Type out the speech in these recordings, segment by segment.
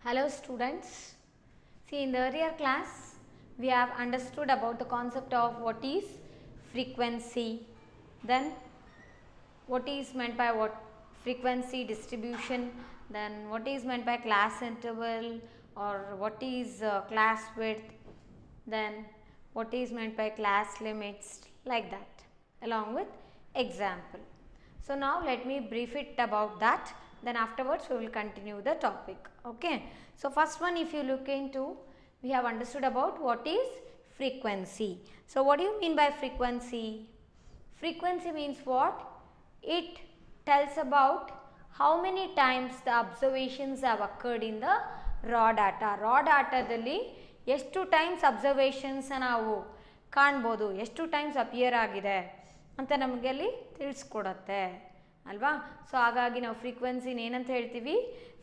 Hello students. See, in the earlier class we have understood about the concept of what is frequency, then what is meant by what frequency distribution, then what is meant by class interval or what is class width, then what is meant by class limits, like that, along with example. So now let me brief it about that, then afterwards we will continue the topic. Okay. So first one, if you look into, we have understood about what is frequency. So what do you mean by frequency? Frequency means what? It tells about how many times the observations have occurred in the raw data. Raw dataದಲ್ಲಿ ಎಷ್ಟು times observations ನಾವು ಕಾಣ್ಬೋದು, ಎಷ್ಟು times appear ಆಗಿದೆ ಅಂತ ನಮಗೆ ಅಲ್ಲಿ ತಿಳಿಸ್ಕೊಡತ್ತೆ ಅಲ್ವಾ. So ಹಾಗಾಗಿ ನಾವು ಫ್ರೀಕ್ವೆನ್ಸಿನ ಏನಂತ ಹೇಳ್ತೀವಿ?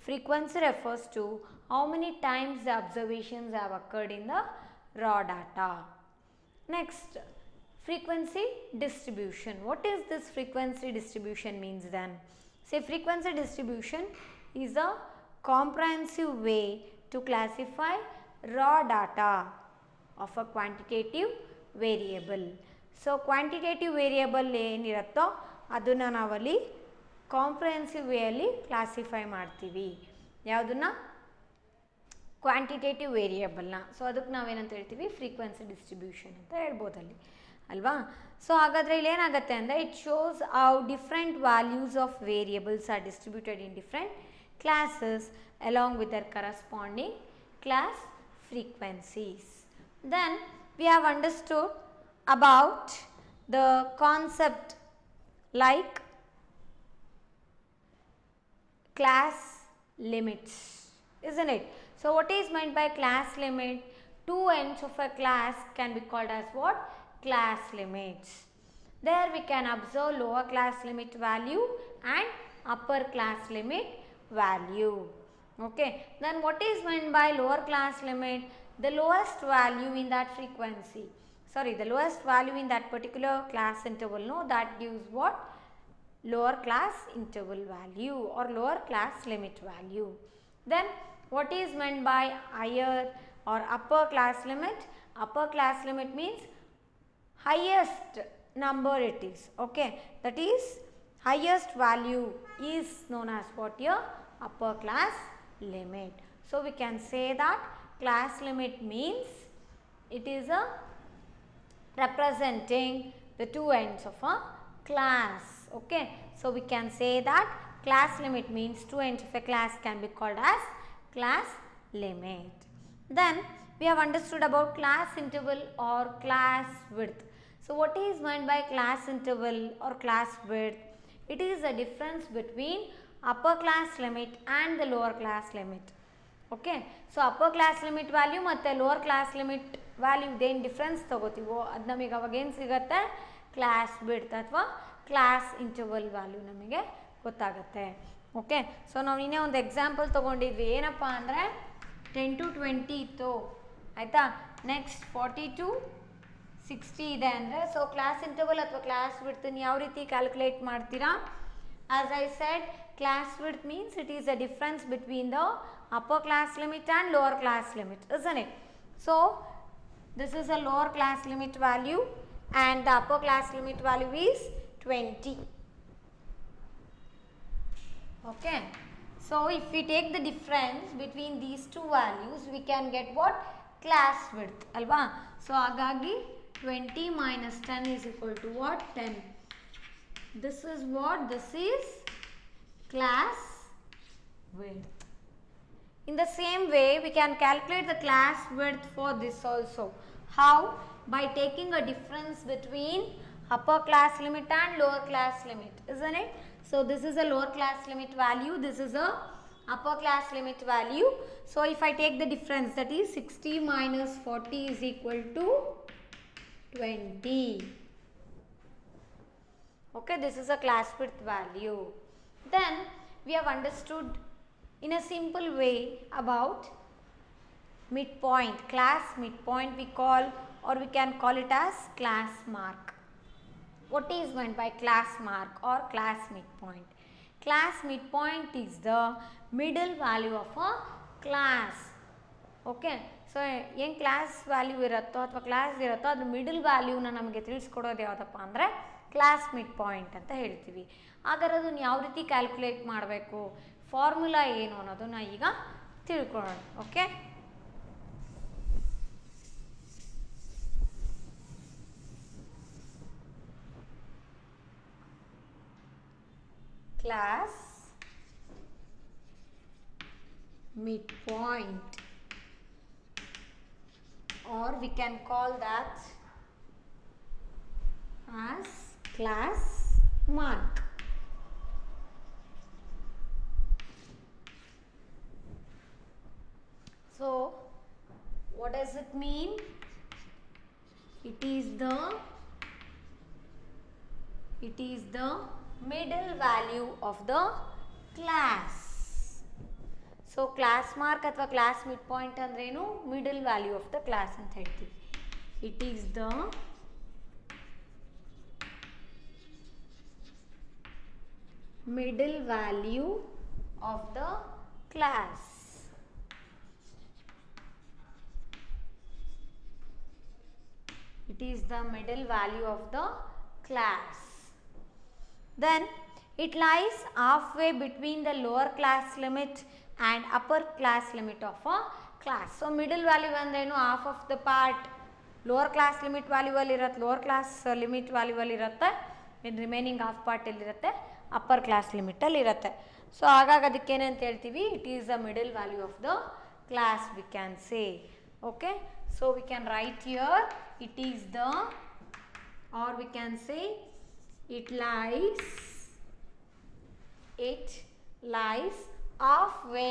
Frequency refers to how many times the observations have occurred in the raw data. Next, frequency distribution. What is this frequency distribution means then? Say frequency distribution is a comprehensive way to classify raw data of a quantitative variable. So quantitative variable ಏನಿರುತ್ತೋ ಅದನ್ನು ನಾವಲ್ಲಿ comprehensive way ಅಲ್ಲಿ classify ಮಾಡ್ತೀವಿ. ಯಾವುದನ್ನ? Quantitative ವೇರಿಯೇಬಲ್ನ. So ಅದಕ್ಕೆ ನಾವೇನಂತ ಹೇಳ್ತೀವಿ? Frequency distribution ಅಂತ ಹೇಳ್ಬೋದಲ್ಲಿ ಅಲ್ವಾ. ಸೊ ಹಾಗಾದರೆ ಇಲ್ಲಿ ಏನಾಗುತ್ತೆ ಅಂದರೆ, it shows how different values of variables are distributed in different classes along with their corresponding class frequencies. Then we have understood about the concept like class limits, isn't it? So what is meant by class limit? Two ends of a class can be called as what? Class limits. There we can observe lower class limit value and upper class limit value. Okay, then what is meant by lower class limit? The lowest value in that frequency, sorry, the lowest value in that particular class interval, no, that gives what? Lower class interval value or lower class limit value. Then what is meant by higher or upper class limit? Upper class limit means highest number it is. Okay, that is highest value is known as what? Here upper class limit. So we can say that class limit means it is a representing the two ends of a class. Okay, so we can say that class limit means two ends of a class can be called as class limit. Then we have understood about class interval or class width. So what is meant by class interval or class width? It is the difference between upper class limit and the lower class limit. Okay, so upper class limit value ಮತ್ತು lower class limit value ಇದೇನು difference ತಗೋತೀವೋ ಅದು ನಮಗೆ ಅವಾಗ ಏನು ಸಿಗುತ್ತೆ? Class width ಅಥವಾ class interval value ನಮಗೆ ಗೊತ್ತಾಗುತ್ತೆ. ಓಕೆ, ಸೊ ನಾವು ಇನ್ನೇ ಒಂದು ಎಕ್ಸಾಂಪಲ್ ತೊಗೊಂಡಿದ್ವಿ. ಏನಪ್ಪ ಅಂದರೆ 10 to 20 ಇತ್ತು ಆಯಿತಾ. ನೆಕ್ಸ್ಟ್ 40 to 60 ಇದೆ ಅಂದರೆ, ಸೊ ಕ್ಲಾಸ್ ಇಂಟರ್ವಲ್ ಅಥವಾ ಕ್ಲಾಸ್ ವಿಡ್ತನ್ನು ಯಾವ ರೀತಿ ಕ್ಯಾಲ್ಕುಲೇಟ್ ಮಾಡ್ತೀರಾ? As I said, class width means it is the difference between the upper class limit and lower class limit, isn't it? So this is a lower class limit value and the upper class limit value is 20. Okay, so if we take the difference between these two values, we can get what? Class width alva. So hagagi 20 minus 10 is equal to what? 10. This is what? This is class width. In the same way, we can calculate the class width for this also. How? By taking a difference between upper class limit and lower class limit, isn't it? So this is a lower class limit value, this is a upper class limit value. So if I take the difference, that is 60 minus 40 is equal to 20. Okay, this is a class width value. Then we have understood in a simple way about midpoint, class midpoint we call, or we can call it as class mark. What is meant by class mark or class midpoint? Class midpoint is the middle value of a class. Okay, so ಏನು class value ಇರುತ್ತೋ ಅಥವಾ class ಇರುತ್ತೋ ಅದ್ರ middle ವ್ಯಾಲ್ಯೂನ ನಮಗೆ ತಿಳಿಸ್ಕೊಡೋದು ಯಾವುದಪ್ಪ ಅಂದರೆ class mid point ಅಂತ ಹೇಳ್ತೀವಿ. ಹಾಗಾದ್ರೆ ಅದನ್ನು ಯಾವ ರೀತಿ ಕ್ಯಾಲ್ಕುಲೇಟ್ ಮಾಡಬೇಕು, ಫಾರ್ಮುಲಾ ಏನು ಅನ್ನೋದನ್ನ ಈಗ ತಿಳ್ಕೊಳ್ಳೋಣ. Okay, class midpoint, or we can call that as class mark. So what does it mean? It is the middle value of the class. So class mark ಅಥವಾ class midpoint ಅಂದ್ರೇನು, middle value of the class ಅಂತ ಹೇಳ್ತೀವಿ. It is the middle value of the class. It is the middle value of the class. Then it lies halfway between the lower class limit and upper class limit of a class. So middle value ಅಂದ್ರೇನು, half of the part lower class limit value ಅಲ್ಲಿ ಇರುತ್ತೆ, lower class limit value ಅಲ್ಲಿ ಇರುತ್ತೆ, ಇನ್ remaining half part ಎಲ್ಲಿರುತ್ತೆ, upper class limit ಅಲ್ಲಿ ಇರುತ್ತೆ. So ಹಾಗಾಗಿ ಅದಕ್ಕೇನಂತ ಹೇಳ್ತೀವಿ, it is the middle value of the class we can say. Okay, so we can write here it is the, or we can say it lies halfway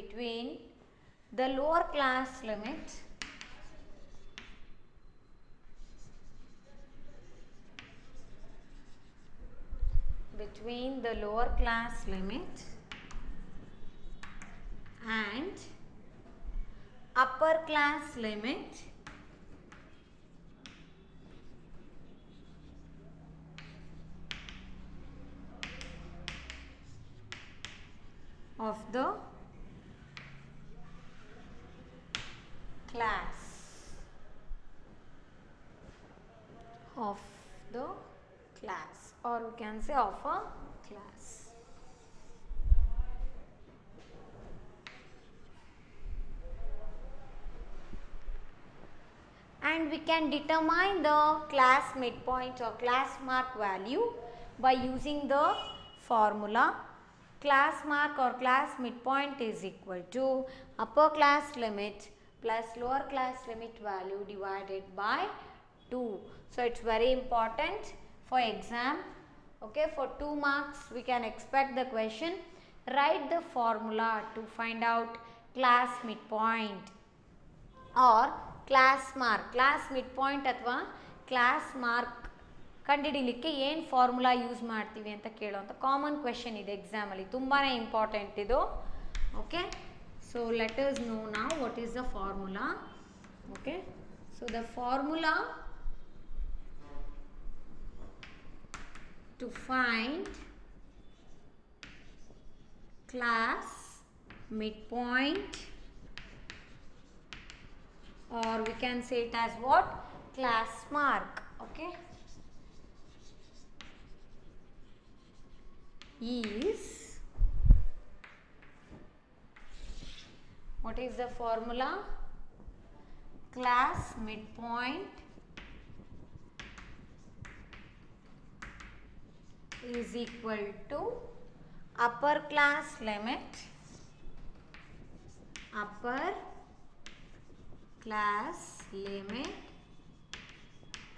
between the lower class limit and upper class limit of the class. Or we can say of a class. And we can determine the class midpoint or class mark value by using the formula. Class mark or class midpoint is equal to upper class limit plus lower class limit value divided by 2. So it's very important for exam. Okay, for 2 marks we can expect the question. Write the formula to find out class midpoint or class mark. Class midpoint ಅಥವಾ class mark ಕಂಡುಹಿಡಿಯಲಿಕ್ಕೆ ಏನು formula use ಮಾಡ್ತೀವಿ ಅಂತ ಕೇಳುವಂಥ common question ಇದೆ ಎಕ್ಸಾಮಲ್ಲಿ, ತುಂಬಾ important ಇದು. Okay, so let us know now what is the formula. Okay, so the formula to find class midpoint, or we can say it as what, class mark. Okay, is, what is the formula? Class midpoint is equal to upper class limit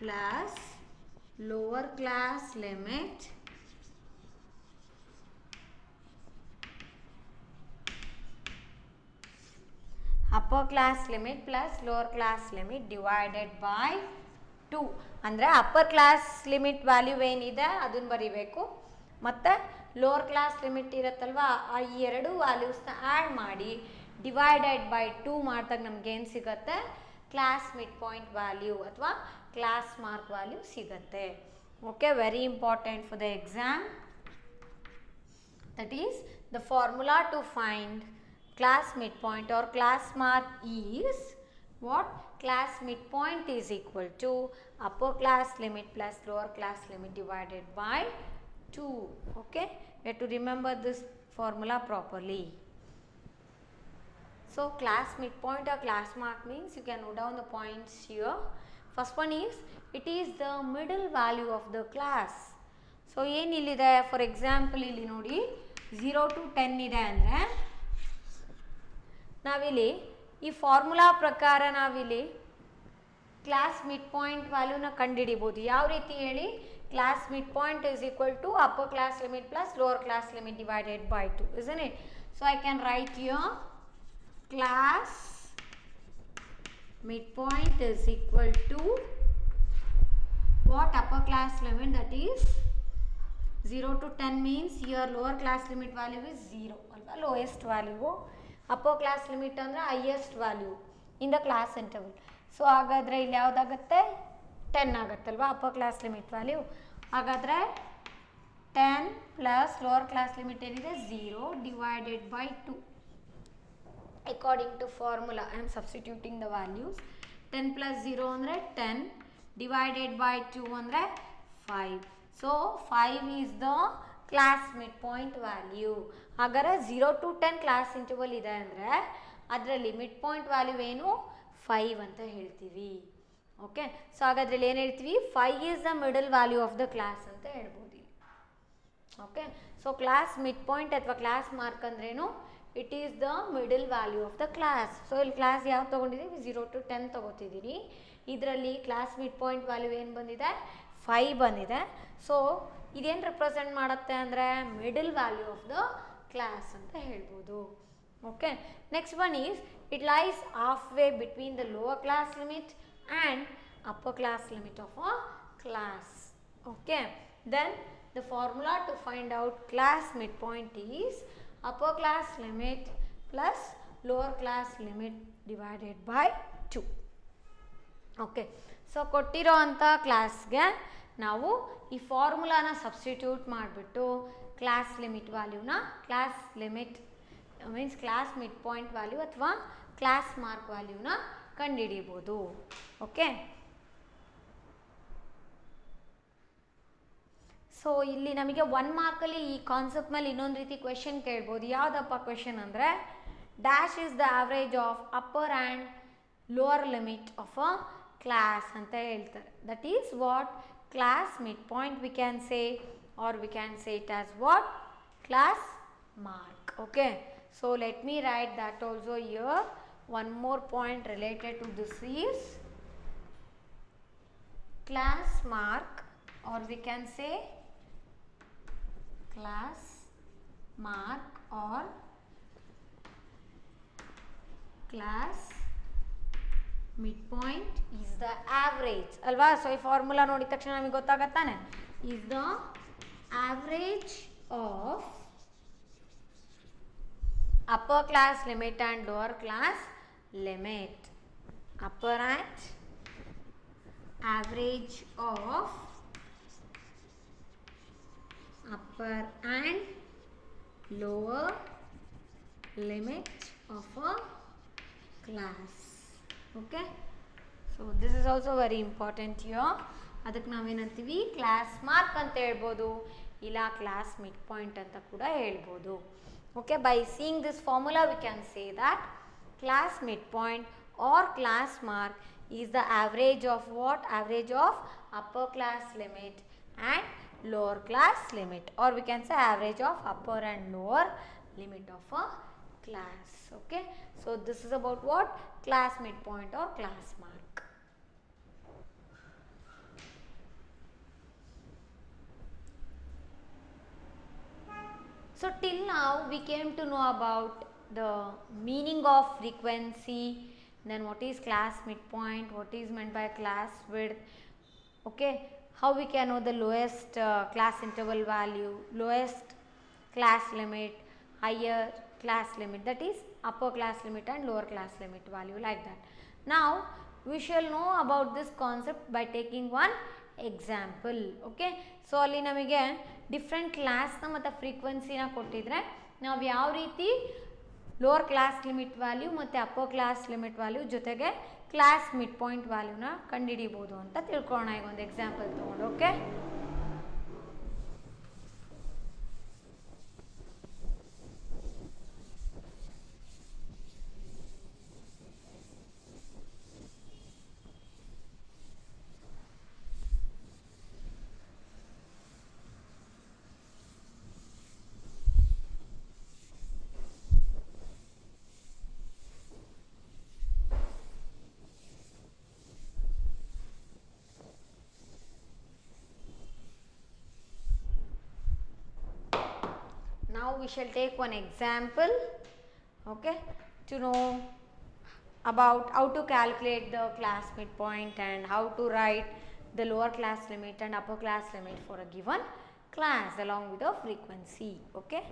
plus lower class limit upper class limit plus lower class limit divided by 2. ಅಂದರೆ upper class limit value ಏನಿದೆ ಅದನ್ನು ಬರೀಬೇಕು, ಮತ್ತು lower class limit ಇರುತ್ತಲ್ವ ಆ ಈ ಎರಡು ವ್ಯಾಲ್ಯೂಸ್ನ add ಮಾಡಿ ಡಿವೈಡೆಡ್ ಬೈ 2 ಮಾಡಿದಾಗ ನಮ್ಗೆ ಏನು ಸಿಗುತ್ತೆ, ಕ್ಲಾಸ್ ಮಿಡ್ ಪಾಯಿಂಟ್ ವ್ಯಾಲ್ಯೂ ಅಥವಾ ಕ್ಲಾಸ್ ಮಾರ್ಕ್ ವ್ಯಾಲ್ಯೂ ಸಿಗುತ್ತೆ. Okay, very important for the exam. That is, the formula to find class midpoint or class mark is what? Class midpoint is equal to upper class limit plus lower class limit divided by 2. Okay, you have to remember this formula properly. So, class midpoint or class mark means you can note down the points here. First one is, it is the middle value of the class. So, ಏನು ಇಲ್ಲಿದೆ? For example ಇಲ್ಲಿ ನೋಡಿ 0 to 10 ಇದೆ ಅಂದರೆ ನಾವಿಲ್ಲಿ ಈ formula ಪ್ರಕಾರ ನಾವಿಲ್ಲಿ ಕ್ಲಾಸ್ ಮಿಡ್ ಪಾಯಿಂಟ್ ವ್ಯಾಲ್ಯೂನ ಕಂಡುಹಿಡಿಬೋದು. ಯಾವ ರೀತಿ ಹೇಳಿ? Class mid point is equal to upper class limit plus lower class limit divided by 2, isn't it? So, I can write here class midpoint is equal to what? Upper class limit, that is 0 to 10 means here lower class limit value is 0 alva, lowest value. Upper class limit andre highest value in the class interval. So hagadre illi yavadagutte 10 agutte alva upper class limit value. Hagadre 10 plus lower class limit enide 0 divided by 2. According to formula I am substituting the values. 10 plus 0 andre 10 divided by 2 andre 5. So 5 is the class midpoint value. Agare 0 to 10 class interval ide andre adralli midpoint value ಏನು 5 ಅಂತ ಹೇಳ್ತೀವಿ. Okay, so ಹಾಗಾದ್ರಲ್ಲಿ ಏನು ಹೇಳ್ತೀವಿ? 5 is the middle value of the class ಅಂತ ಹೇಳ್ಬೋದು ಇಲ್ಲಿ. Okay, so class mid point ಅಥವಾ class mark ಅಂದ್ರೇನು? It is the middle value of the class. So ಇಲ್ಲಿ ಕ್ಲಾಸ್ ಯಾವ್ದು ತೊಗೊಂಡಿದ್ದೀವಿ? 0 to 10 ತೊಗೋತಿದ್ದೀನಿ. ಇದರಲ್ಲಿ ಕ್ಲಾಸ್ ಮಿಡ್ ಪಾಯಿಂಟ್ ವ್ಯಾಲ್ಯೂ ಏನು ಬಂದಿದೆ? 5 ಬಂದಿದೆ. ಸೊ ಇದೇನು ರಿಪ್ರೆಸೆಂಟ್ ಮಾಡುತ್ತೆ ಅಂದರೆ middle value of the class ಅಂತ ಹೇಳ್ಬೋದು. Okay, next one is it lies halfway between the lower class limit and upper class limit of a class. Okay, then the formula to find out class mid point is upper class limit plus lower class limit divided by 2. Okay, so ಕೊಟ್ಟಿರೋ ಅಂಥ ಕ್ಲಾಸ್ಗೆ ನಾವು ಈ ಫಾರ್ಮುಲಾನ substitute ಮಾಡಿಬಿಟ್ಟು class limit ವ್ಯಾಲ್ಯೂನ class limit means class mid point value ಅಥವಾ class mark ವ್ಯಾಲ್ಯೂನ ಕಂಡುಹಿಡಿಬೋದು. ಓಕೆ, ಸೊ ಇಲ್ಲಿ ನಮಗೆ 1 ಮಾರ್ಕಲ್ಲಿ ಈ ಕಾನ್ಸೆಪ್ಟ್ ಮೇಲೆ ಇನ್ನೊಂದು ರೀತಿ ಕ್ವೆಶನ್ ಕೇಳ್ಬೋದು. ಯಾವುದಪ್ಪ ಕ್ವೆಶನ್ ಅಂದರೆ dash is the average of upper and lower limit of a class ಅಂತ ಹೇಳ್ತಾರೆ. That is what? Class mid point we can say, or we can say it as what? Class mark. Okay, so let me write that also here. One more point related to this is class mark, or we can say class mark or class midpoint is the average alva. So ಈ formula ನೋಡಿದ ತಕ್ಷಣ ನಮಗೆ ಗೊತ್ತಾಗತ್ತಾನೆ is the average of upper class limit and lower class limit. Upper and average of upper and lower limit of a class. Okay, so this is also very important here. ಅದಕ್ಕೆ ನಾವೇನಂತೀವಿ? Class mark ಅಂತ ಹೇಳ್ಬೋದು, ಇಲ್ಲ class mid point ಅಂತ ಕೂಡ ಹೇಳ್ಬೋದು. Okay, by seeing this formula V can say that class mid point or class mark is the average of what? Average of upper class limit and lower class limit, or we can say average of upper and lower limit of a class. Okay, so this is about what? Class midpoint or class mark. So till now we came to know about the meaning of frequency, then what is class midpoint, what is meant by class width. Okay, how we can know the lowest class interval value, lowest class limit, higher class limit, that is upper class limit and lower class limit value, like that. Now we shall know about this concept by taking one example. Okay, so ಅಲ್ಲಿ ನಮಗೆ different ಕ್ಲಾಸ್ನ ಮತ್ತು ಫ್ರೀಕ್ವೆನ್ಸಿನ ಕೊಟ್ಟಿದ್ರೆ ನಾವು ಯಾವ ರೀತಿ lower class limit value ಮತ್ತು upper class limit value ಜೊತೆಗೆ ಕ್ಲಾಸ್ ಮಿಡ್ ಪಾಯಿಂಟ್ ವ್ಯಾಲ್ಯೂನ ಕಂಡುಹಿಡಿಬೋದು ಅಂತ ತಿಳ್ಕೊಳ್ಳೋಣ. ಈಗ ಒಂದು ಎಕ್ಸಾಂಪಲ್ ತೊಗೊಂಡು. Okay, now we shall take one example, okay, to know about how to calculate the class midpoint and how to write the lower class limit and upper class limit for a given class along with the frequency. Okay,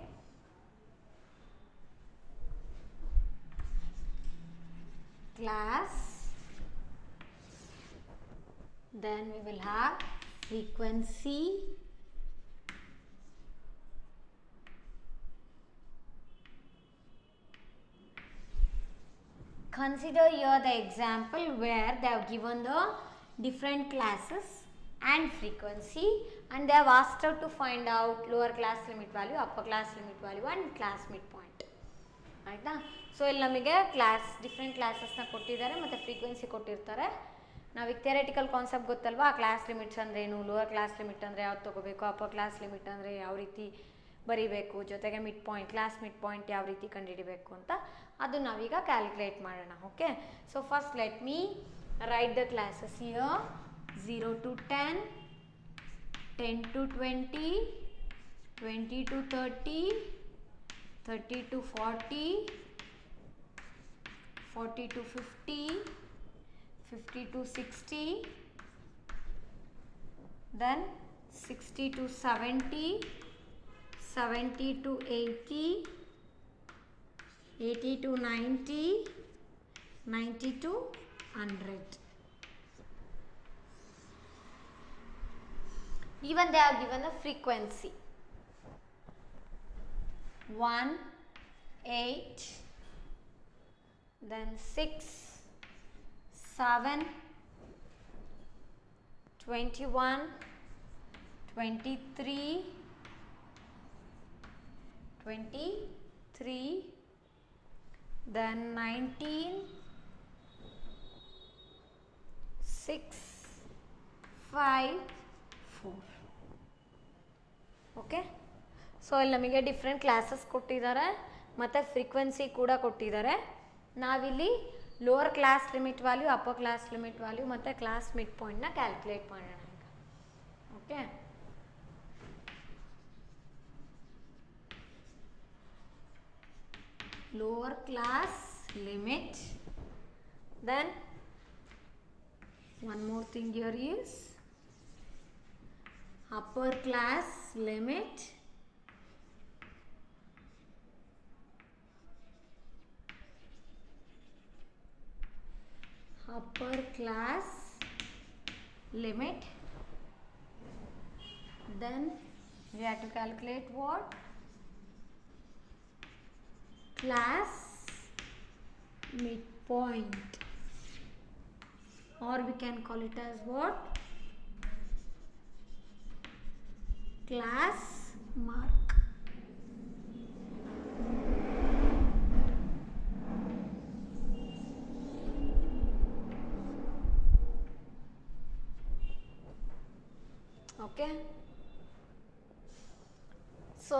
class, then we will have frequency, consider here the example where they have given the different classes and frequency and they have asked her to find out lower class limit value, upper class limit value and class midpoint. ಆಯಿತಾ? So ಇಲ್ಲಿ ನಮಗೆ class different ಕ್ಲಾಸಸ್ನ ಕೊಟ್ಟಿದ್ದಾರೆ ಮತ್ತು frequency ಕೊಟ್ಟಿರ್ತಾರೆ. ನಾವೀಗ theoretical concept ಗೊತ್ತಲ್ವಾ, class limits ಅಂದರೆ ಏನು, ಲೋವರ್ ಕ್ಲಾಸ್ ಲಿಮಿಟ್ ಅಂದರೆ ಯಾವ್ದು ತೊಗೋಬೇಕು, ಅಪ್ಪರ್ ಕ್ಲಾಸ್ ಲಿಮಿಟ್ ಅಂದರೆ ಯಾವ ರೀತಿ ಬರೀಬೇಕು, ಜೊತೆಗೆ mid point class mid point ಯಾವ ರೀತಿ ಕಂಡುಹಿಡಿಬೇಕು ಅಂತ ಅದು ನಾವೀಗ ಕ್ಯಾಲ್ಕುಲೇಟ್ ಮಾಡೋಣ. Okay, so first let me right the classes here. 0 to 10, 10 to 20, 20 to 30, 30 to 40, 40 to 50, 50 to 60, then 60 to 70, 70 to 80, 80 to 90, 90 to 100. Even they have given the frequency 1, 8, then 6, 7, 21, 23, 23, then 19, 6, 5, 4. Okay, so ಇಲ್ಲಿ ನಮಗೆ different classes ಕೊಟ್ಟಿದ್ದಾರೆ ಮತ್ತು frequency ಕೂಡ ಕೊಟ್ಟಿದ್ದಾರೆ. ನಾವಿಲ್ಲಿ lower class limit value, upper class limit value ಮತ್ತು class mid ಪಾಯಿಂಟ್ನ calculate ಮಾಡೋಣ ಈಗ. Okay, lower class limit, then one more thing here is upper class limit, upper class limit, then we have to calculate what? Class midpoint, or we can call it as what? Class mark. Okay, so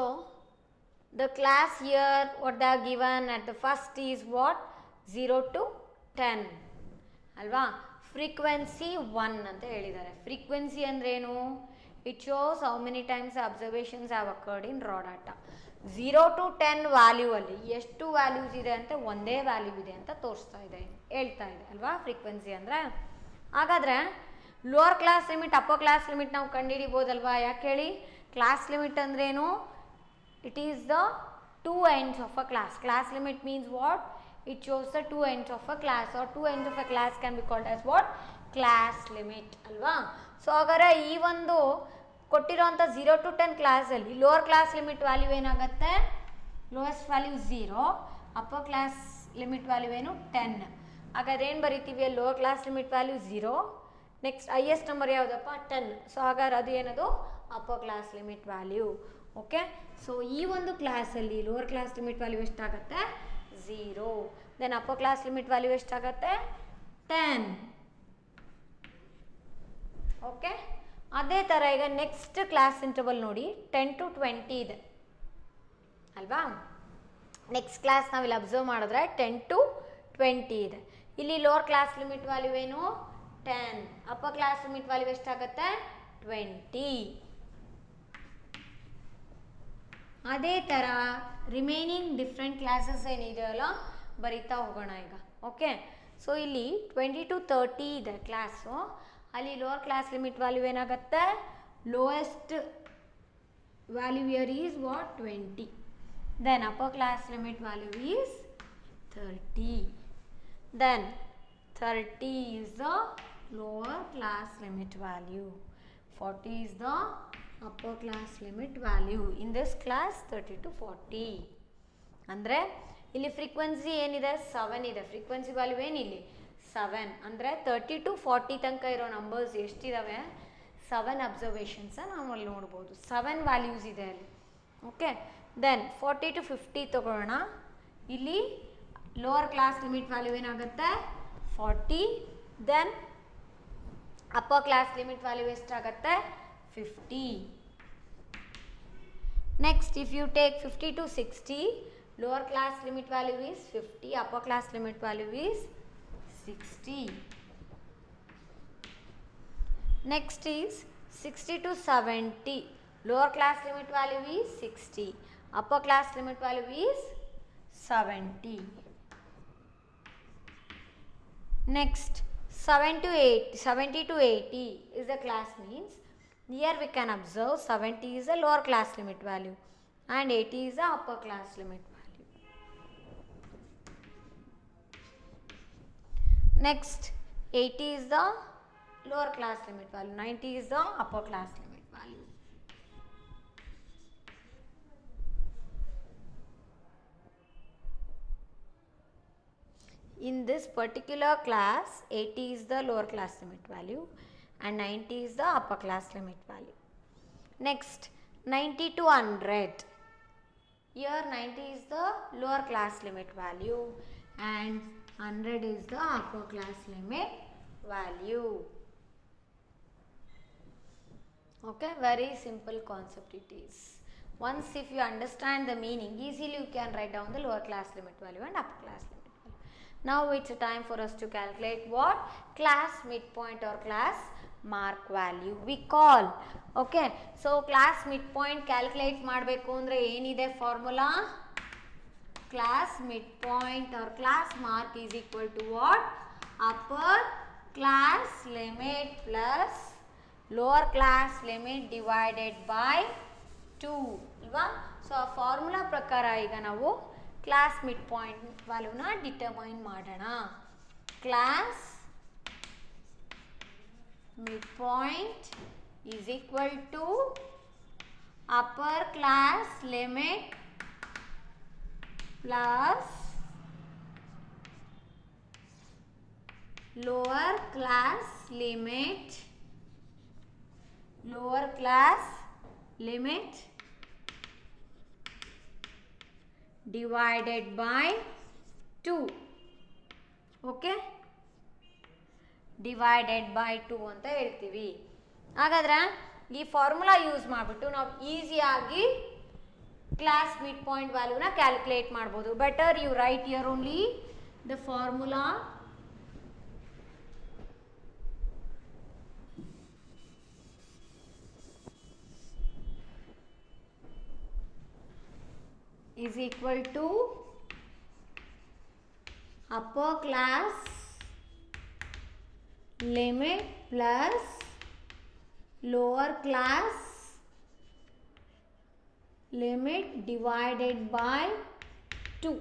the class here what they are given at the first is what? 0 to 10 ಅಲ್ವಾ. Frequency 1 ಅಂತ ಹೇಳಿದ್ದಾರೆ. Frequency ಅಂದ್ರೇನು? It shows how many times observations have occurred in raw data. 0 to 10 value ಅಲ್ಲಿ ಎಷ್ಟು values ಇದೆ ಅಂತ ಒಂದೇ value ಇದೆ ಅಂತ ತೋರಿಸ್ತಾ ಇದೆ, ಹೇಳ್ತಾ ಇದೆ ಅಲ್ವಾ ಫ್ರೀಕ್ವೆನ್ಸಿ ಅಂದರೆ. ಹಾಗಾದರೆ lower class limit, upper class limit ನಾವು ಕಂಡುಹಿಡಿಬೋದಲ್ವಾ? ಯಾಕೆ ಹೇಳಿ? ಕ್ಲಾಸ್ ಲಿಮಿಟ್ ಅಂದ್ರೇನು? It is the two ends of a class. Class limit means what? It shows the two ends of a class, or two ends of a class can be called as what? Class limit ಅಲ್ವಾ. So ಹಾಗಾದ್ರೆ ಈ ಒಂದು ಕೊಟ್ಟಿರೋಂಥ 0 to 10 ಕ್ಲಾಸಲ್ಲಿ lower class limit value ಏನಾಗುತ್ತೆ? Lowest value 0, upper class limit value ಏನು? 10. ಹಾಗಾದ್ರೆ ಏನು ಬರಿತೀವಿ? Lower class limit value 0, next highest number ಯಾವುದಪ್ಪ? 10. ಸೊ ಹಾಗಾದ್ರೆ ಅದು ಏನದು? Upper class limit value. Okay, so ಈ ಒಂದು ಕ್ಲಾಸಲ್ಲಿ ಲೋವರ್ ಕ್ಲಾಸ್ ಲಿಮಿಟ್ ವ್ಯಾಲ್ಯೂ ಎಷ್ಟಾಗುತ್ತೆ? 0. Then upper class limit value ಎಷ್ಟಾಗುತ್ತೆ? 10. ಓಕೆ, ಅದೇ ಥರ ಈಗ ನೆಕ್ಸ್ಟ್ ಕ್ಲಾಸ್ ಇಂಟರ್ವಲ್ ನೋಡಿ 10 to 20 ಇದೆ ಅಲ್ವಾ. ನೆಕ್ಸ್ಟ್ ಕ್ಲಾಸ್ ನಾವಿಲ್ಲಿ ಅಬ್ಸರ್ವ್ ಮಾಡಿದ್ರೆ 10 to 20 ಇದೆ. ಇಲ್ಲಿ ಲೋವರ್ ಕ್ಲಾಸ್ ಲಿಮಿಟ್ ವ್ಯಾಲ್ಯೂ ಏನು? 10. ಅಪ್ಪರ್ ಕ್ಲಾಸ್ ಲಿಮಿಟ್ ವ್ಯಾಲ್ಯೂ ಎಷ್ಟಾಗುತ್ತೆ? 20. ಅದೇ ಥರ ರಿಮೈನಿಂಗ್ ಡಿಫ್ರೆಂಟ್ ಕ್ಲಾಸಸ್ ಏನಿದೆಯಲ್ಲ ಬರಿತಾ ಹೋಗೋಣ ಈಗ. ಓಕೆ, ಸೊ ಇಲ್ಲಿ 20 to 30 ಇದೆ ಕ್ಲಾಸು. ಅಲ್ಲಿ ಲೋವರ್ ಕ್ಲಾಸ್ ಲಿಮಿಟ್ ವ್ಯಾಲ್ಯೂ ಏನಾಗುತ್ತೆ? Lowest value here is what? 20. Then upper class limit value is 30. Then 30 is the lower class limit value. 40 is the upper class limit value. In this class 30 to 40. ಅಂದರೆ ಇಲ್ಲಿ frequency ಏನಿದೆ? 7 ಇದೆ. Frequency value ಏನಿಲ್ಲಿ? 7. ಅಂದರೆ 30 to 40 ತನಕ ಇರೋ numbers ಎಷ್ಟಿದ್ದಾವೆ? 7 ಅಬ್ಸರ್ವೇಷನ್ಸ ನಾವು ಅಲ್ಲಿ ನೋಡ್ಬೋದು. 7 ವ್ಯಾಲ್ಯೂಸ್ ಇದೆ ಅಲ್ಲಿ. ಓಕೆ, ದೆನ್ 40 to 50 ತಗೊಳ್ಳೋಣ. ಇಲ್ಲಿ ಲೋವರ್ ಕ್ಲಾಸ್ ಲಿಮಿಟ್ ವ್ಯಾಲ್ಯೂ ಏನಾಗುತ್ತೆ? 40. Then upper class limit value ಎಷ್ಟಾಗುತ್ತೆ? 50. Next if you take 50 to 60, lower class limit value is 50, upper class limit value is 60. Next is 60 to 70, lower class limit value is 60, upper class limit value is 70. Next 70 to 80 is the class means. Here we can observe 70 is the lower class limit value and 80 is the upper class limit value. Next 80 is the lower class limit value, 90 is the upper class limit value. In this particular class 80 is the lower class limit value and 90 is the upper class limit value. Next 90 to 100. Here 90 is the lower class limit value and 100 is the upper class limit value. Okay, very simple concept it is. Once if you understand the meaning, easily you can write down the lower class limit value and upper class limit value. Now it's a time for us to calculate what? Class midpoint or class mark value we call. Okay, so class midpoint calculate ಮಾಡಬೇಕು ಅಂದ್ರೆ ಏನಿದೆ formula? Class midpoint or class mark is equal to what? Upper class limit plus lower class limit divided by 2 ಅಲ್ವಾ. So ಆ formula ಪ್ರಕಾರ ಈಗ ನಾವು class mid point ವ್ಯಾಲ್ಯೂನ determine ಮಾಡೋಣ. Class midpoint is equal to upper class limit plus lower class limit divided by 2. Okay, divided by 2 ಅಂತ ಹೇಳ್ತೀವಿ. ಹಾಗಾದ್ರೆ ಈ ಫಾರ್ಮುಲಾ ಯೂಸ್ ಮಾಡಿಬಿಟ್ಟು ನಾವು ಈಸಿಯಾಗಿ ಕ್ಲಾಸ್ ಮಿಡ್ ಪಾಯಿಂಟ್ ವ್ಯಾಲ್ಯೂನ ಕ್ಯಾಲ್ಕುಲೇಟ್ ಮಾಡ್ಬೋದು. Better you write here only the formula. is equal to upper class limit plus lower class limit divided by 2.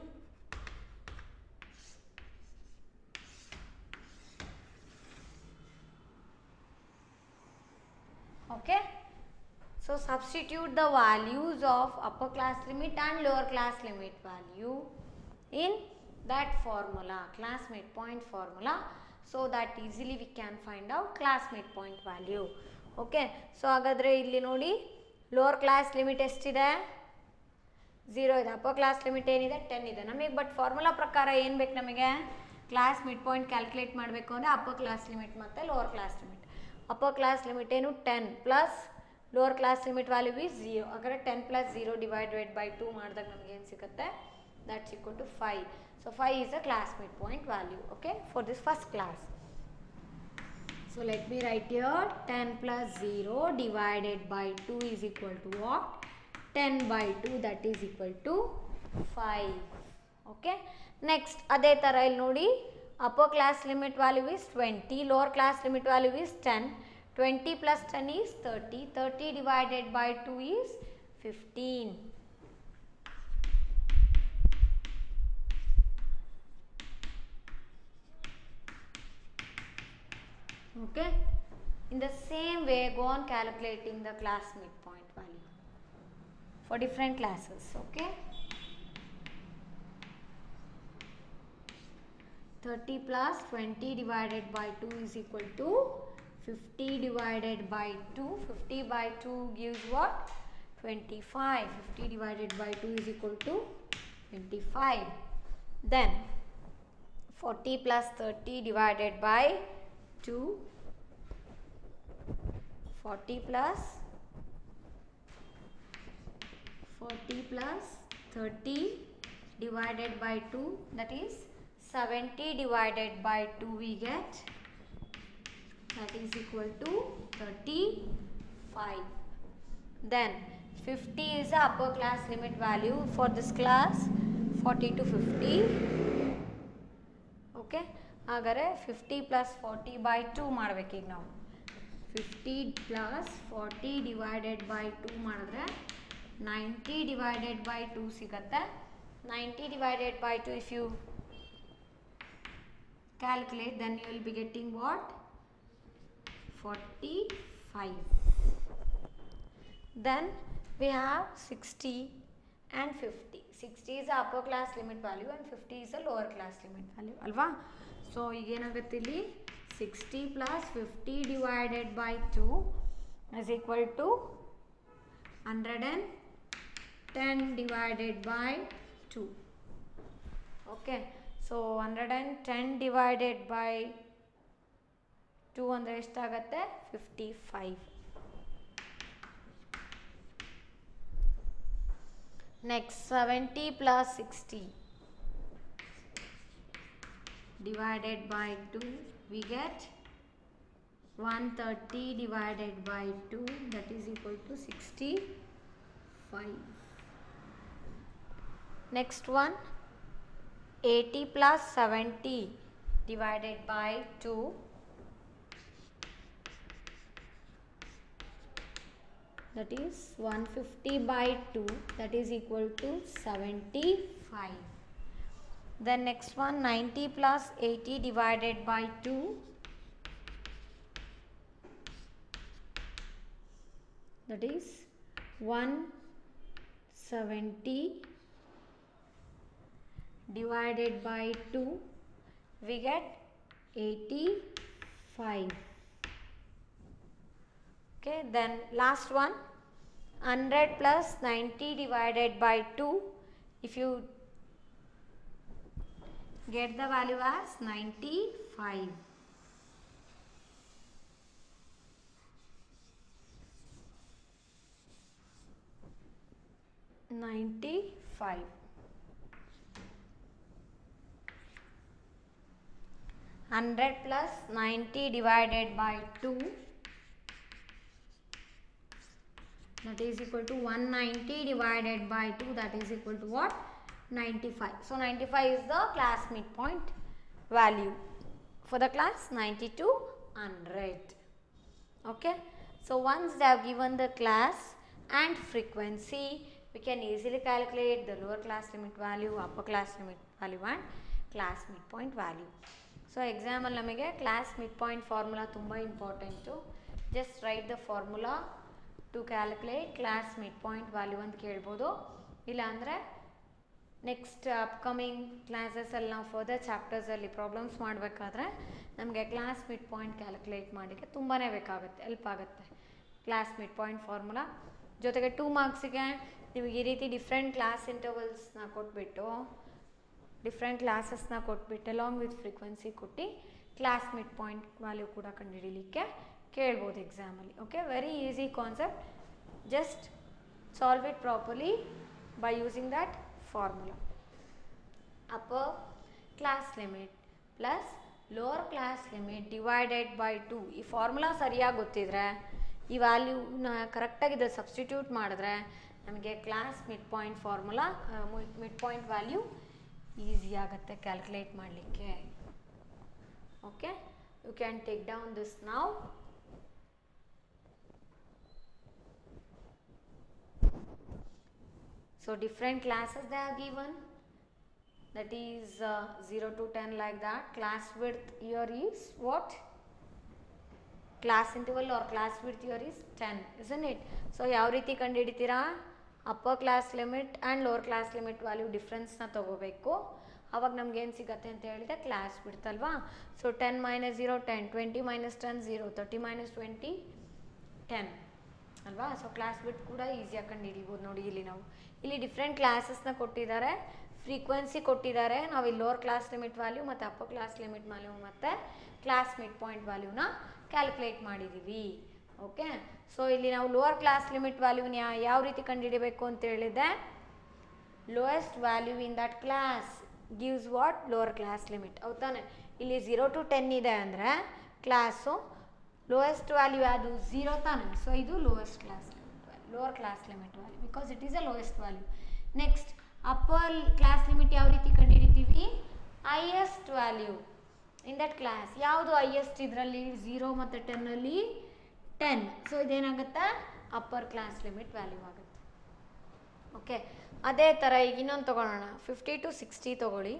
Okay. So substitute the values of upper class limit and lower class limit value in that formula, class midpoint formula, so that easily we can find out class midpoint value. Okay. So hagadre illi nodi lower class limit estide 0 ಇದೆ, upper class limit ಏನಿದೆ 10 ಇದೆ. ನಮಗೆ but formula ಪ್ರಕಾರ ಏನು ಬೇಕು, ನಮಗೆ class mid point calculate ಮಾಡಬೇಕು ಅಂದರೆ ಅಪ್ಪರ್ ಕ್ಲಾಸ್ ಲಿಮಿಟ್ ಮತ್ತು lower class limit. Upper class limit ಏನು 10 plus lower class limit value is 0. ಹಾಗಾದರೆ 10 ಪ್ಲಸ್ 0 ಡಿವೈಡೆಡ್ ಬೈ 2 ಮಾಡಿದಾಗ ನಮಗೆ ಏನು ಸಿಗುತ್ತೆ, that's equal to 5. So 5 is the class midpoint value, okay, for this first class. So let me write here 10 plus 0 divided by 2 is equal to what? 10 by 2, that is equal to 5. Okay. Next ಅದೇ ಥರ ಇಲ್ಲಿ ನೋಡಿ upper class limit value is 20, lower class limit value is 10. 20 plus 10 is 30. 30 divided by 2 is 15. Okay. In the same way, go on calculating the class midpoint value for different classes. Okay. 30 plus 20 divided by 2 is equal to 50 divided by 2. 50 by 2 gives what? 25. 50 divided by 2 is equal to 25. Then 40 plus 30 divided by 2. 40 plus 30 divided by 2, that is 70 divided by 2 we get, that is equal to 35. Then 50 is the upper class limit value for this class, 40 to 50. Okay. ಹಾಗಾದರೆ 50 plus 40 by 2 ಮಾಡಬೇಕೀಗ ನಾವು. 50 plus 40 divided by 2 ಮಾಡಿದ್ರೆ 90 divided by 2 ಸಿಗುತ್ತೆ. 90 divided by 2 if you calculate, then you will be getting what? 45. Then we have 60 and 50. 60 is the upper class limit value and 50 is the lower class limit value ಅಲ್ವಾ. So ಈಗೇನಾಗುತ್ತೆ ಇಲ್ಲಿ 60 plus 50 divided by 2 is equal to 110 divided by 2. Okay. So 110 divided by 2 ಅಂದರೆ ಎಷ್ಟಾಗುತ್ತೆ? 55. Next 70 plus 60 divided by 2 we get 130 divided by 2, that is equal to 65. Next one 80 plus 70 divided by 2, that is 150 by 2, that is equal to 75. Then next one 90 plus 80 divided by 2, that is 170 divided by 2, we get 85. Okay. Then last one 100 plus 90 divided by 2, if you get the value as 95. $95. 100 plus 90 divided by 2, that is equal to 190 divided by 2, that is equal to what? 95. So 95 is the class midpoint value for the class 90 to 100. Okay. So once they have given the class and frequency, we can easily calculate the lower class limit value, upper class limit value and class midpoint value. So exam ಅಲ್ಲಿ ನಮಗೆ class midpoint formula ತುಂಬ important. Just write the formula to calculate class mid point value ಅಂತ ಕೇಳ್ಬೋದು. ಇಲ್ಲಾಂದರೆ next upcoming ಕ್ಲಾಸಸಲ್ಲಿ ನಾವು further ಚಾಪ್ಟರ್ಸಲ್ಲಿ problems ಮಾಡಬೇಕಾದ್ರೆ ನಮಗೆ class mid point calculate ಮಾಡೋಕ್ಕೆ ತುಂಬಾ ಬೇಕಾಗುತ್ತೆ, ಹೆಲ್ಪ್ ಆಗುತ್ತೆ ಕ್ಲಾಸ್ ಮಿಡ್ ಪಾಯಿಂಟ್ ಫಾರ್ಮುಲಾ. ಜೊತೆಗೆ 2 ಮಾರ್ಕ್ಸಿಗೆ ನಿಮಗೆ ಈ ರೀತಿ ಡಿಫ್ರೆಂಟ್ ಕ್ಲಾಸ್ ಇಂಟರ್ವಲ್ಸ್ನ ಕೊಟ್ಬಿಟ್ಟು ಡಿಫ್ರೆಂಟ್ ಕ್ಲಾಸಸ್ನ ಕೊಟ್ಬಿಟ್ಟು ಅಲಾಂಗ್ ವಿತ್ ಫ್ರೀಕ್ವೆನ್ಸಿ ಕೊಟ್ಟು ಕ್ಲಾಸ್ ಮಿಡ್ ಪಾಯಿಂಟ್ ವ್ಯಾಲ್ಯೂ ಕೂಡ ಕಂಡುಹಿಡೀಲಿಕ್ಕೆ ಕೇಳ್ಬೋದು ಎಕ್ಸಾಮಲ್ಲಿ. Okay, very easy concept. Just solve it properly by using that formula. Upper class limit plus lower class limit divided by 2. ಈ formula ಸರಿಯಾಗಿ ಗೊತ್ತಿದ್ರೆ ಈ ವ್ಯಾಲ್ಯೂನ ಕರೆಕ್ಟಾಗಿ ಸಬ್ಸ್ಟಿಟ್ಯೂಟ್ ಮಾಡಿದ್ರೆ ನಮಗೆ class mid point formula mid point value easy ಆಗುತ್ತೆ calculate ಮಾಡಲಿಕ್ಕೆ. Okay, you can take down this now. So different classes they are given, that is 0 to 10 like that. Class width here is what? Class interval or class width here is 10, isn't it? So ಯಾವ ರೀತಿ ಕಂಡುಹಿಡಿತೀರಾ? Upper class limit and lower class limit value ಡಿಫ್ರೆನ್ಸ್ನ ತೊಗೋಬೇಕು. ಆವಾಗ ನಮ್ಗೆ ಏನು ಸಿಗುತ್ತೆ ಅಂತ ಹೇಳಿದೆ, ಕ್ಲಾಸ್ ವಿಡ್ತ್ ಅಲ್ವಾ. ಸೊ 10 - 0 10, 20 - 10 0, 30 - 20 10 ಅಲ್ವಾ. ಸೊ ಕ್ಲಾಸ್ ವಿಡ್ತ್ ಕೂಡ ಈಸಿಯಾಗಿ ಕಂಡುಹಿಡಿಬೋದು. ನೋಡಿ ಇಲ್ಲಿ ಡಿಫ್ರೆಂಟ್ ಕ್ಲಾಸಸ್ನ ಕೊಟ್ಟಿದ್ದಾರೆ, ಫ್ರೀಕ್ವೆನ್ಸಿ ಕೊಟ್ಟಿದ್ದಾರೆ. ನಾವು ಇಲ್ಲಿ ಲೋವರ್ ಕ್ಲಾಸ್ ಲಿಮಿಟ್ ವ್ಯಾಲ್ಯೂ ಮತ್ತು ಅಪ್ಪರ್ ಕ್ಲಾಸ್ ಲಿಮಿಟ್ ವ್ಯಾಲ್ಯೂ ಮತ್ತು ಕ್ಲಾಸ್ ಮಿಡ್ ಪಾಯಿಂಟ್ ವ್ಯಾಲ್ಯೂನ ಕ್ಯಾಲ್ಕುಲೇಟ್ ಮಾಡಿದ್ದೀವಿ. ಓಕೆ, ಸೊ ಇಲ್ಲಿ ನಾವು ಲೋವರ್ ಕ್ಲಾಸ್ ಲಿಮಿಟ್ ವ್ಯಾಲ್ಯೂನ ಯಾವ ರೀತಿ ಕಂಡುಹಿಡಿಬೇಕು ಅಂತ ಹೇಳಿದೆ, lowest value in that class gives what? Lower class limit. ಹೌದಾನೆ, ಇಲ್ಲಿ 0 to 10 ಇದೆ ಅಂದರೆ ಕ್ಲಾಸು ಲೋಯೆಸ್ಟ್ ವ್ಯಾಲ್ಯೂ ಯಾವುದು? 0 ತಾನೆ. ಸೊ ಇದು lowest class limit value, lower class limit value, because it is a lowest value. Next upper class limit ಯಾವ ರೀತಿ ಕಂಡುಹಿಡಿತೀವಿ? Highest value in that class. ಯಾವುದು ಹೈಯೆಸ್ಟ್? ಇದರಲ್ಲಿ 0 ಮತ್ತು 10ಅಲ್ಲಿ 10. ಸೊ ಇದೇನಾಗುತ್ತೆ? ಅಪ್ಪರ್ ಕ್ಲಾಸ್ ಲಿಮಿಟ್ ವ್ಯಾಲ್ಯೂ ಆಗುತ್ತೆ. ಓಕೆ, ಅದೇ ಥರ ಈಗ ಇನ್ನೊಂದು ತೊಗೊಳ್ಳೋಣ. 50 to 60 ತೊಗೊಳ್ಳಿ.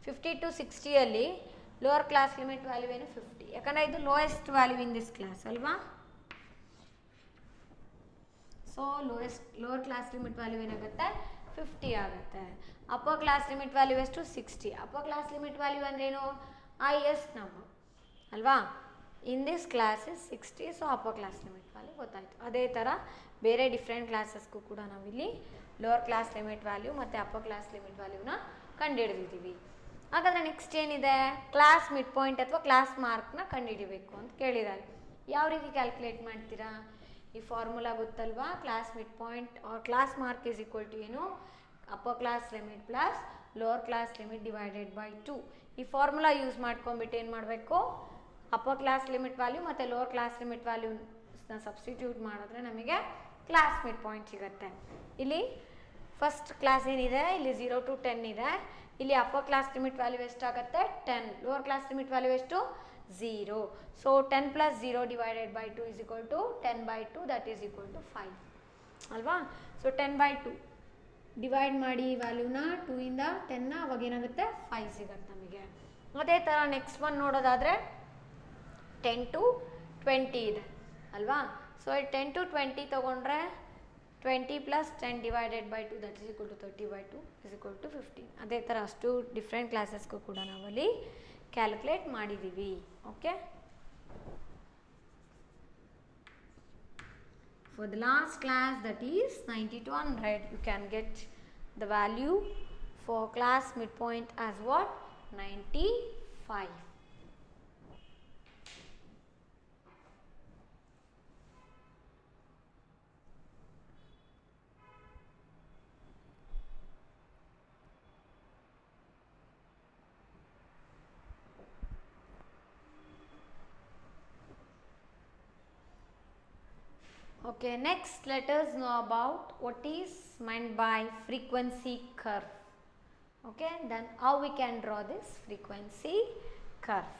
50 to 60ಅಲ್ಲಿ ಲೋವರ್ ಕ್ಲಾಸ್ ಲಿಮಿಟ್ ವ್ಯಾಲ್ಯೂ ಏನು? 50. ಯಾಕಂದರೆ ಇದು lowest value in this class ಅಲ್ವಾ. So lower class limit value ಏನಾಗುತ್ತೆ? 50 ಆಗುತ್ತೆ. ಅಪ್ಪರ್ ಕ್ಲಾಸ್ ಲಿಮಿಟ್ ವ್ಯಾಲ್ಯೂ ಎಷ್ಟು? 60. ಅಪ್ಪರ್ ಕ್ಲಾಸ್ ಲಿಮಿಟ್ ವ್ಯಾಲ್ಯೂ ಅಂದ್ರೇನು? ಹೈಯೆಸ್ಟ್ ನಂಬರ್ ಅಲ್ವಾ. In this class is 60. So upper class limit value ಗೊತ್ತಾಯಿತು. ಅದೇ ಥರ ಬೇರೆ ಡಿಫ್ರೆಂಟ್ ಕ್ಲಾಸಸ್ಗೂ ಕೂಡ ನಾವಿಲ್ಲಿ ಲೋವರ್ ಕ್ಲಾಸ್ ಲಿಮಿಟ್ ವ್ಯಾಲ್ಯೂ ಮತ್ತು ಅಪ್ಪರ್ ಕ್ಲಾಸ್ ಲಿಮಿಟ್ ವ್ಯಾಲ್ಯೂನ ಕಂಡುಹಿಡಿದಿದ್ದೀವಿ. ಹಾಗಾದರೆ ನೆಕ್ಸ್ಟ್ ಏನಿದೆ? ಕ್ಲಾಸ್ ಮಿಡ್ ಪಾಯಿಂಟ್ ಅಥವಾ ಕ್ಲಾಸ್ ಮಾರ್ಕ್ನ ಕಂಡುಹಿಡಿಬೇಕು ಅಂತ ಕೇಳಿದ್ದಾರೆ. ಯಾವ ರೀತಿ ಕ್ಯಾಲ್ಕುಲೇಟ್ ಮಾಡ್ತೀರಾ? ಈ ಫಾರ್ಮುಲಾ ಗೊತ್ತಲ್ವಾ? Class mid point or class mark is equal to ಏನು? Upper class limit plus lower class limit divided by 2. ಈ ಫಾರ್ಮುಲಾ ಯೂಸ್ ಮಾಡ್ಕೊಂಡ್ಬಿಟ್ಟು ಏನು ಮಾಡಬೇಕು? ಅಪ್ಪರ್ ಕ್ಲಾಸ್ ಲಿಮಿಟ್ ವ್ಯಾಲ್ಯೂ ಮತ್ತು ಲೋವರ್ ಕ್ಲಾಸ್ ಲಿಮಿಟ್ ವ್ಯಾಲ್ಯೂನ ಸಬ್ಸ್ಟಿಟ್ಯೂಟ್ ಮಾಡಿದ್ರೆ ನಮಗೆ ಕ್ಲಾಸ್ ಮಿಡ್ ಪಾಯಿಂಟ್ ಸಿಗುತ್ತೆ. ಇಲ್ಲಿ ಫಸ್ಟ್ ಕ್ಲಾಸ್ ಏನಿದೆ, ಇಲ್ಲಿ 0 to 10 ಇದೆ. ಇಲ್ಲಿ ಅಪ್ಪರ್ ಕ್ಲಾಸ್ ಲಿಮಿಟ್ ವ್ಯಾಲ್ಯೂ ಎಷ್ಟಾಗುತ್ತೆ? 10. ಲೋವರ್ ಕ್ಲಾಸ್ ಲಿಮಿಟ್ ವ್ಯಾಲ್ಯೂ ಎಷ್ಟು? 0. So 10 + 0 divided by 2 is equal to 10/2, that is equal to 5 ಅಲ್ವಾ. ಸೊ 10/2 ಡಿವೈಡ್ ಮಾಡಿ ವ್ಯಾಲ್ಯೂನ 2 ಇಂದ 10ನ, ಅವಾಗ ಏನಾಗುತ್ತೆ? 5 ಸಿಗುತ್ತೆ ನಮಗೆ. ಅದೇ ಥರ ನೆಕ್ಸ್ಟ್ ಒನ್ ನೋಡೋದಾದರೆ 10 to 20 ಇದೆ ಅಲ್ವಾ. ಸೊ 10 to 20 ತೊಗೊಂಡ್ರೆ 20 + 10 divided by 2 that is equal to 30/2 is equal to 15. ಅದೇ ಥರ ಅಷ್ಟು ಡಿಫ್ರೆಂಟ್ ಕ್ಲಾಸಸ್ಗೂ ಕೂಡ ನಾವಲ್ಲಿ ಕ್ಯಾಲ್ಕುಲೇಟ್ ಮಾಡಿದ್ದೀವಿ. Okay, for the last class, that is 90 to 100, you can get the value for class midpoint as what? 95. Okay, next let us know about what is meant by frequency curve. Okay, then how we can draw this frequency curve.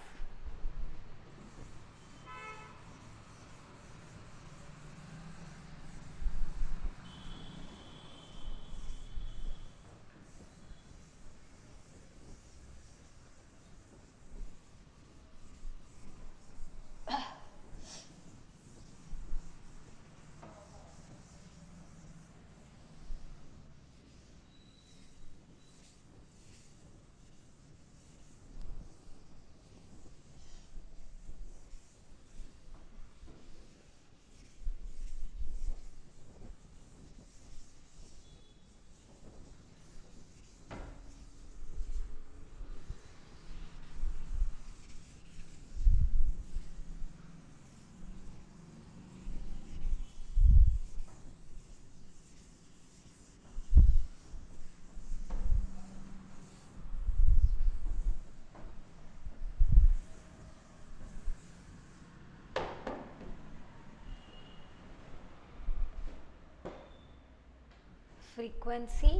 frequency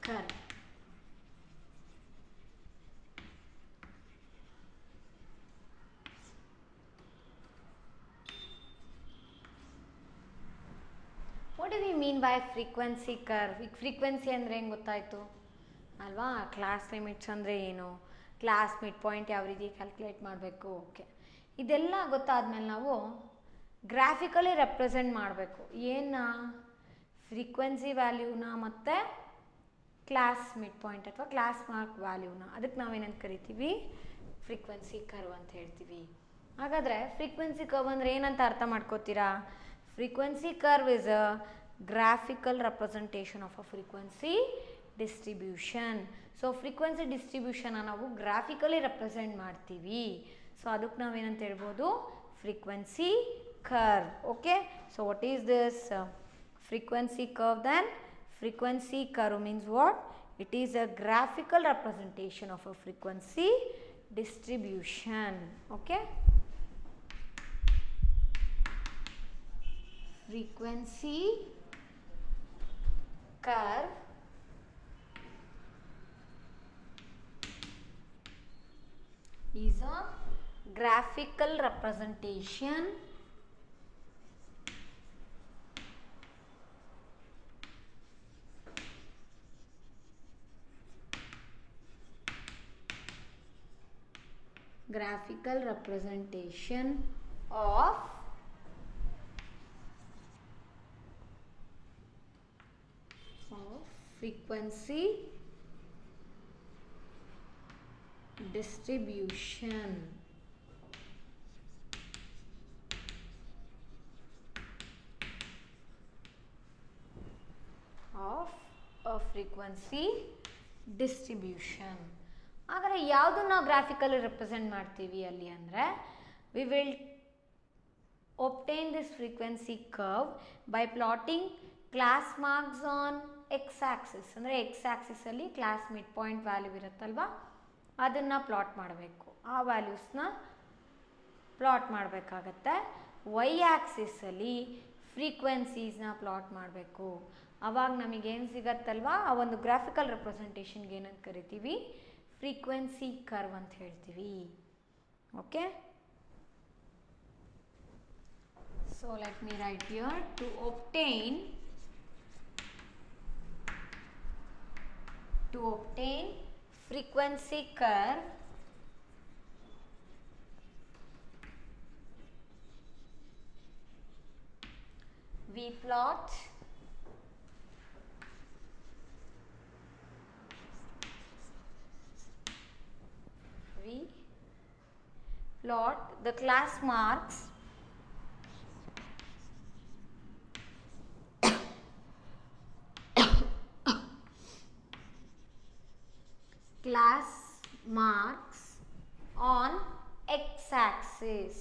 curve. What do we mean by frequency curve? ಈಗ frequency ಅಂದರೆ ಹೆಂಗೆ ಗೊತ್ತಾಯಿತು ಅಲ್ವಾ? Class limits ಅಂದರೆ ಏನು, class mid point ಯಾವ ರೀತಿ calculate ಮಾಡಬೇಕು, ಓಕೆ, ಇದೆಲ್ಲ ಗೊತ್ತಾದ್ಮೇಲೆ ನಾವು ಗ್ರಾಫಿಕಲಿ ರೆಪ್ರೆಸೆಂಟ್ ಮಾಡಬೇಕು. ಏನು? ಫ್ರೀಕ್ವೆನ್ಸಿ ವ್ಯಾಲ್ಯೂನ ಮತ್ತು ಕ್ಲಾಸ್ ಮಿಡ್ ಪಾಯಿಂಟ್ ಅಥವಾ ಕ್ಲಾಸ್ ಮಾರ್ಕ್ ವ್ಯಾಲ್ಯೂನ, ಅದಕ್ಕೆ ನಾವೇನಂತ ಕರಿತೀವಿ? ಫ್ರೀಕ್ವೆನ್ಸಿ ಕರ್ವ್ ಅಂತ ಹೇಳ್ತೀವಿ. ಹಾಗಾದರೆ ಫ್ರೀಕ್ವೆನ್ಸಿ ಕರ್ವ್ ಅಂದರೆ ಏನಂತ ಅರ್ಥ ಮಾಡ್ಕೋತೀರಾ? Frequency curve is a graphical representation of a frequency distribution. So frequency distribution ನಾವು graphically represent ಮಾಡ್ತೀವಿ. So ಅದಕ್ಕೆ ನಾವೇನಂತ ಹೇಳ್ಬೋದು? Frequency curve. Okay. So what is this frequency curve then? Frequency curve means what? It is a graphical representation of a frequency distribution. Okay. Frequency curve is a graphical representation of frequency distribution. Of a frequency distribution. ಹಾಗಾದರೆ ಯಾವುದನ್ನು ನಾವು graphically represent ಮಾಡ್ತೀವಿ ಅಲ್ಲಿ ಅಂದರೆ, we will obtain this frequency curve by plotting class marks on x axis. ಅಂದರೆ x axis ಅಲ್ಲಿ class mid point value ಇರುತ್ತಲ್ವಾ, ಅದನ್ನು ಪ್ಲಾಟ್ ಮಾಡಬೇಕು. ಆ ವ್ಯಾಲ್ಯೂಸ್ನ ಪ್ಲಾಟ್ ಮಾಡಬೇಕಾಗತ್ತೆ. y axis ಅಲ್ಲಿ ಫ್ರೀಕ್ವೆನ್ಸೀಸ್ನ ಪ್ಲಾಟ್ ಮಾಡಬೇಕು. ಆವಾಗ ನಮಗೇನು ಸಿಗತ್ತಲ್ವಾ, ಆ ಒಂದು ಗ್ರಾಫಿಕಲ್ ರೆಪ್ರೆಸೆಂಟೇಷನ್ಗೆ ಏನಂತ ಕರಿತೀವಿ? ಫ್ರೀಕ್ವೆನ್ಸಿ ಕರ್ವ್ ಅಂತ ಹೇಳ್ತೀವಿ. Okay. So let me write here, to obtain frequency curve, we plot the class marks on x-axis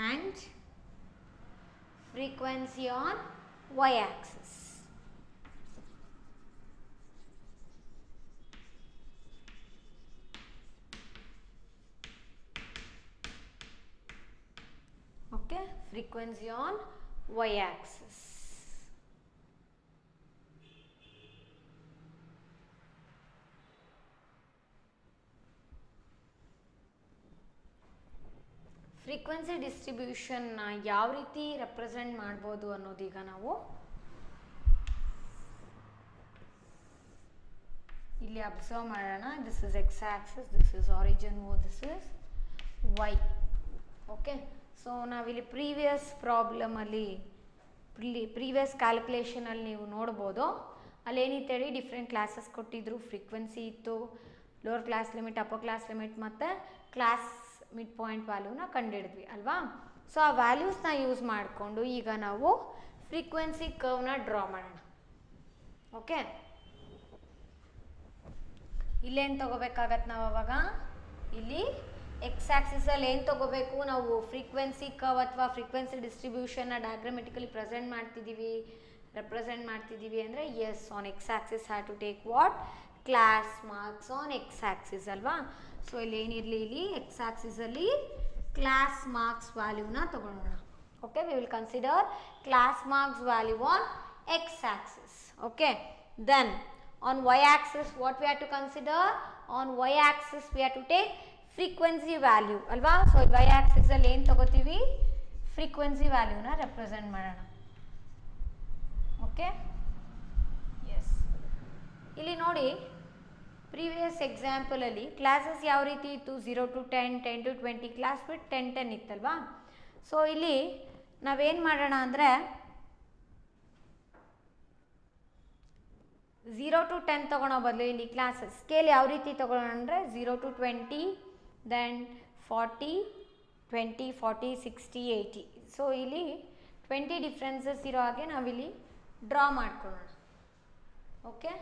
and frequency on y-axis. Okay, frequency on y-axis. Frequency ಡಿಸ್ಟ್ರಿಬ್ಯೂಷನ್ನ ಯಾವ ರೀತಿ ರೆಪ್ರೆಸೆಂಟ್ ಮಾಡ್ಬೋದು ಅನ್ನೋದೀಗ ನಾವು ಇಲ್ಲಿ ಅಬ್ಸರ್ವ್ ಮಾಡೋಣ. This is X axis, this is origin O, this is Y. Okay. So ನಾವಿಲ್ಲಿ previous ಪ್ರಾಬ್ಲಮಲ್ಲಿ ಪ್ರೀವಿಯಸ್ ಕ್ಯಾಲ್ಕುಲೇಷನಲ್ಲಿ ನೀವು ನೋಡ್ಬೋದು, ಅಲ್ಲೇನಿತ್ತೇಳಿ ಡಿಫ್ರೆಂಟ್ ಕ್ಲಾಸಸ್ ಕೊಟ್ಟಿದ್ರು. ಫ್ರೀಕ್ವೆನ್ಸಿ ಇತ್ತು, lower class limit, upper class limit ಮತ್ತು ಕ್ಲಾಸ್ ಮಿಡ್ ಪಾಯಿಂಟ್ ವ್ಯಾಲ್ಯೂನ ಕಂಡುಹಿಡಿದ್ವಿ ಅಲ್ವಾ. ಸೊ ಆ ವ್ಯಾಲ್ಯೂಸ್ನ ಯೂಸ್ ಮಾಡಿಕೊಂಡು ಈಗ ನಾವು ಫ್ರೀಕ್ವೆನ್ಸಿ ಕರ್ವ್ನ ಡ್ರಾ ಮಾಡೋಣ. ಓಕೆ. ಇಲ್ಲೇನು ತೊಗೋಬೇಕಾಗತ್ತೆ ನಾವು ಅವಾಗ? ಇಲ್ಲಿ ಎಕ್ಸ್ ಆಕ್ಸಿಸಲ್ಲಿ ಏನು ತೊಗೋಬೇಕು ನಾವು? ಫ್ರೀಕ್ವೆನ್ಸಿ ಕರ್ವ್ ಅಥವಾ ಫ್ರೀಕ್ವೆನ್ಸಿ ಡಿಸ್ಟ್ರಿಬ್ಯೂಷನ್ನ ಡಯಾಗ್ರಾಮೆಟಿಕಲಿ ರೆಪ್ರೆಸೆಂಟ್ ಮಾಡ್ತಿದ್ದೀವಿ ಅಂದರೆ yes, on x axis have to take what? Class marks on x axis ಅಲ್ವಾ. ಸೊ ಇಲ್ಲಿ ಏನಿರಲಿ, ಇಲ್ಲಿ ಎಕ್ಸ್ ಆಕ್ಸಿಸಲ್ಲಿ ಕ್ಲಾಸ್ ಮಾರ್ಕ್ಸ್ ವ್ಯಾಲ್ಯೂನ ತಗೊಳ್ಳೋಣ. Okay, we will consider class marks value on x axis. Okay, then on y axis what we have to consider? On y axis we have to take frequency value alva. So y axis alli ಏನು ತಗೋತೀವಿ? frequency value na represent ಮಾಡೋಣ. Okay, S, ಇಲ್ಲಿ ನೋಡಿ previous example ಅಲ್ಲಿ classes ಯಾವ ರೀತಿ ಇತ್ತು? 0 to 10, 10 to 20, class ಬಿಟ್ಟು 10 10 ಇತ್ತಲ್ವಾ? ಸೊ ಇಲ್ಲಿ ನಾವೇನು ಮಾಡೋಣ ಅಂದರೆ 0 to 10 ತೊಗೊಳೋ ಬದಲು ಇಲ್ಲಿ ಕ್ಲಾಸಸ್ ಸ್ಕೇಲ್ ಯಾವ ರೀತಿ ತೊಗೊಳ್ಳೋಣ ಅಂದರೆ 0 to 20, ದೆನ್ 40, 20, 40, 60, 80. ಸೊ ಇಲ್ಲಿ 20 ಡಿಫ್ರೆನ್ಸಸ್ ಇರೋ ಹಾಗೆ ನಾವಿಲ್ಲಿ ಡ್ರಾ ಮಾಡ್ಕೊಳ್ಳೋಣ. ಓಕೆ,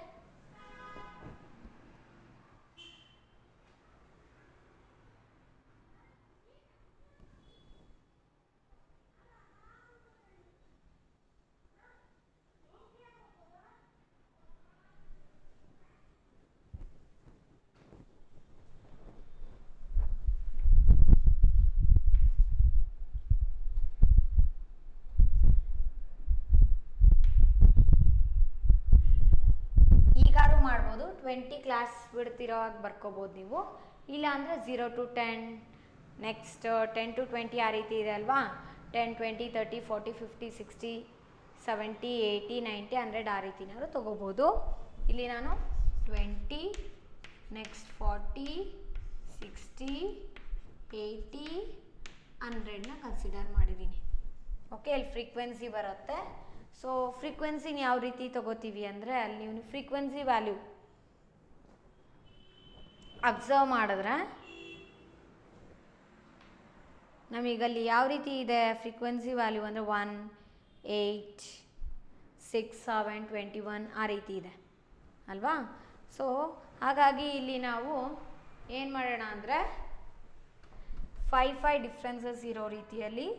ಮಾಡ್ಬೋದು. 20 ಕ್ಲಾಸ್ ಬಿಡ್ತಿರೋವಾಗ ಬರ್ಕೋಬೋದು ನೀವು, ಇಲ್ಲ ಅಂದರೆ 0 to 10, ನೆಕ್ಸ್ಟ್ 10 to 20 ಆ ರೀತಿ ಇದೆ ಅಲ್ವಾ? 10, 20, 30, 40, 50, 60, 70, 80, 90, 100 ಆ ರೀತಿನಾದ್ರು ತೊಗೋಬೋದು. ಇಲ್ಲಿ ನಾನು 20, ನೆಕ್ಸ್ಟ್ 40, 60, 80, 100ನ ಕನ್ಸಿಡರ್ ಮಾಡಿದ್ದೀನಿ. ಓಕೆ, ಇಲ್ಲಿ ಫ್ರೀಕ್ವೆನ್ಸಿ ಬರುತ್ತೆ. ಸೊ ಫ್ರೀಕ್ವೆನ್ಸಿನ ಯಾವ ರೀತಿ ತೊಗೋತೀವಿ ಅಂದರೆ ಅಲ್ಲಿ ನೀವು ಫ್ರೀಕ್ವೆನ್ಸಿ ವ್ಯಾಲ್ಯೂ ಅಬ್ಸರ್ವ್ ಮಾಡಿದ್ರೆ ನಮಗಲ್ಲಿ ಯಾವ ರೀತಿ ಇದೆ ಫ್ರೀಕ್ವೆನ್ಸಿ ವ್ಯಾಲ್ಯೂ ಅಂದರೆ 1, 8, 6, 7, 21 ಆ ರೀತಿ ಇದೆ ಅಲ್ವಾ? ಸೊ ಹಾಗಾಗಿ ಇಲ್ಲಿ ನಾವು ಏನು ಮಾಡೋಣ ಅಂದರೆ 5 ಡಿಫ್ರೆನ್ಸಸ್ ಇರೋ ರೀತಿಯಲ್ಲಿ